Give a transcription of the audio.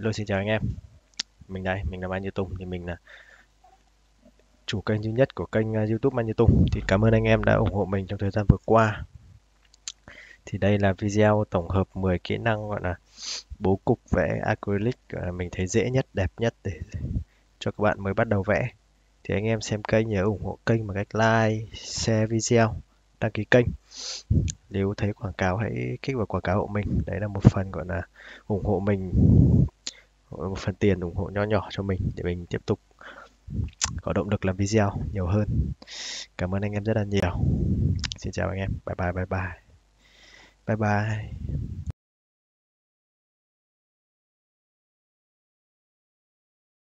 Hello, xin chào anh em. Mình đây, mình là Mai Như Tùng, thì mình là chủ kênh duy nhất của kênh YouTube Mai Như Tùng. Thì cảm ơn anh em đã ủng hộ mình trong thời gian vừa qua. Thì đây là video tổng hợp 10 kỹ năng gọi là bố cục vẽ acrylic mình thấy dễ nhất, đẹp nhất để cho các bạn mới bắt đầu vẽ. Thì anh em xem kênh nhớ ủng hộ kênh bằng cách like, share video, đăng ký kênh. Nếu thấy quảng cáo hãy kích vào quảng cáo hộ mình. Đấy là một phần gọi là ủng hộ mình, một phần tiền ủng hộ nho nhỏ cho mình để mình tiếp tục có động lực làm video nhiều hơn. Cảm ơn anh em rất là nhiều. Xin chào anh em. Bye bye bye bye. Bye bye.